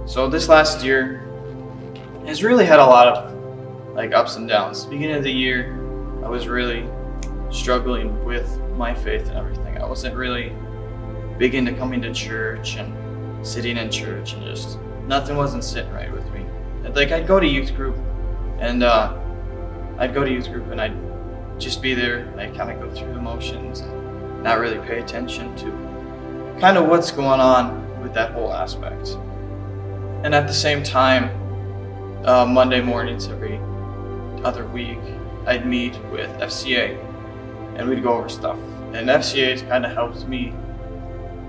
So this last year has really had a lot of like ups and downs. Beginning of the year, I was really struggling with my faith and everything. I wasn't really big into coming to church and sitting in church, and just nothing wasn't sitting right with me. Like I'd go to youth group, and I'd just be there, and I'd kind of go through the motions and not really pay attention to kind of what's going on with that whole aspect. And at the same time, Monday mornings every other week, I'd meet with FCA, and we'd go over stuff. And FCA has kind of helped me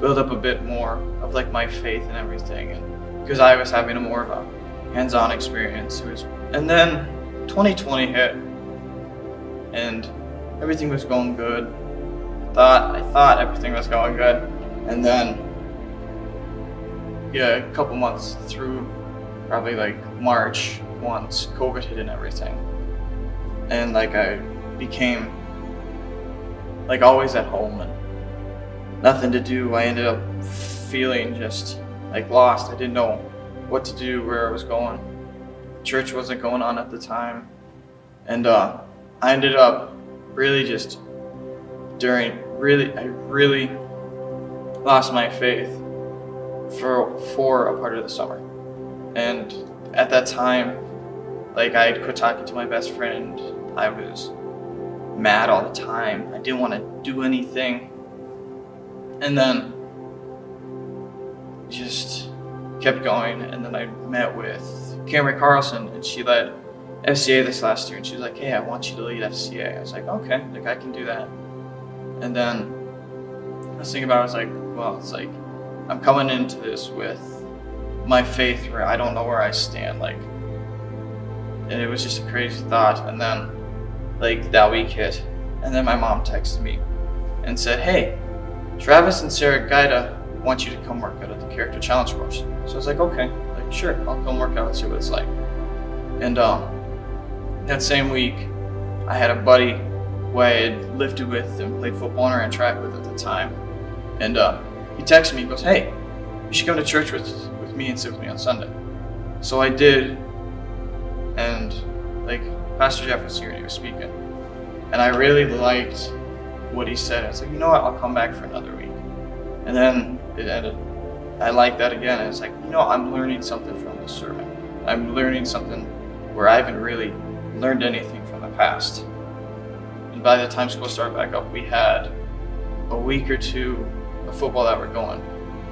build up a bit more of like my faith and everything, and because I was having a more of a hands-on experience. And then 2020 hit, and everything was going good. I thought everything was going good, and then a couple months through, probably like March, once COVID hit and everything, and like I became like always at home and nothing to do. I ended up feeling just like lost. I didn't know what to do, where I was going. Church wasn't going on at the time, and I ended up really just I really lost my faith for a part of the summer. And at that time, like I had quit talking to my best friend. I was mad all the time. I didn't want to do anything. And then just kept going. And then I met with Cameron Carlson, and she led FCA this last year. And she was like, "Hey, I want you to lead FCA." I was like, "Okay, like I can do that." And then I was thinking about it, I was like, well, it's like I'm coming into this with my faith where I don't know where I stand, like, and it was just a crazy thought. And then like that week hit, and then my mom texted me and said, "Hey, Travis and Sarah Gaida want you to come work out at the Character Challenge course." So I was like, "Okay, like sure, I'll come work out and see what it's like." And that same week, I had a buddy who I had lifted with and played football and ran track with at the time, and he texted me. He goes, "Hey, you should come to church with me and sit with me on Sunday." So I did, and like Pastor Jeff was here and he was speaking, and I really liked what he said. I was like, you know what, I'll come back for another week. And then it ended. I liked that again, and it's like, you know, I'm learning something from this sermon. I'm learning something where I haven't really learned anything from the past. And by the time school started back up, we had a week or two of football that were going.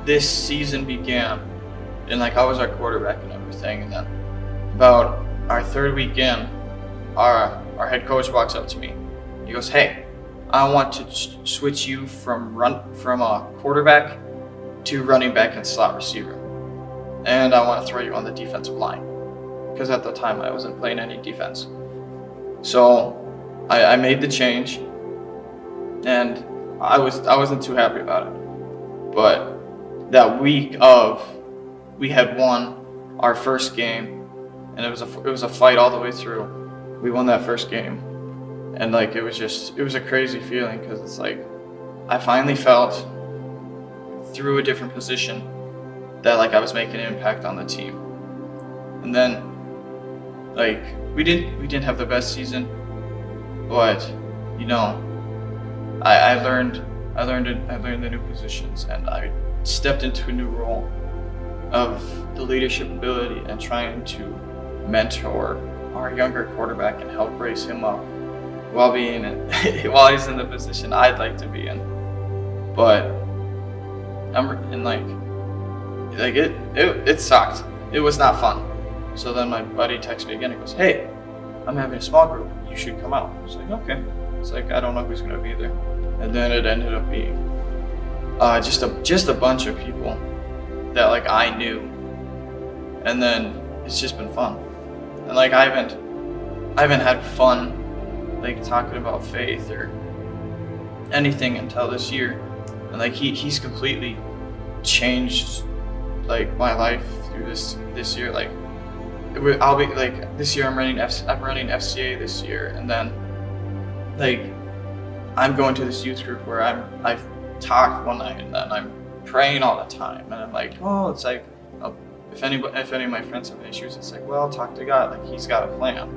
This season began, and like I was our quarterback and everything. And then about our third week in, our head coach walks up to me. He goes, "Hey, I want to switch you from a quarterback to running back and slot receiver, and I want to throw you on the defensive line," because at the time I wasn't playing any defense. So I made the change, and I wasn't too happy about it. But that week we had won our first game, and it was a fight all the way through. We won that first game, and like it was a crazy feeling, because it's like I finally felt through a different position that like I was making an impact on the team. And then like we didn't have the best season, but you know, I learned the new positions, and I stepped into a new role of the leadership ability and trying to mentor our younger quarterback and help raise him up while he's in the position I'd like to be in. But it sucked. It was not fun. So then my buddy texted me again. He goes, "Hey, I'm having a small group. You should come out." I was like, "Okay." It's like I don't know who's gonna be there. And then it ended up being just a bunch of people that like I knew, and then it's just been fun. And like I haven't had fun like talking about faith or anything until this year, and like he's completely changed like my life through this year. Like I'll be like this year I'm running FCA this year, and then like I'm going to this youth group where I've talked one night, and then I'm praying all the time, and I'm like, oh, it's like if any of my friends have issues, it's like, well, talk to God. Like, He's got a plan.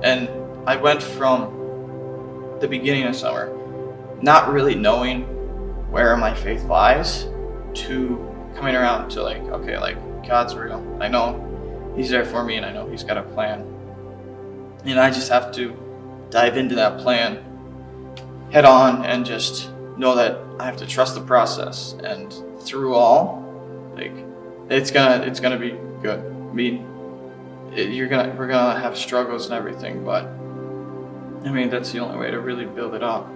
And I went from the beginning of summer not really knowing where my faith lies to coming around to like, okay, like God's real. I know He's there for me, and I know He's got a plan. And I just have to dive into that plan head on and just know that I have to trust the process. And through all, like, it's gonna be good. I mean, we're gonna have struggles and everything, but I mean, that's the only way to really build it up.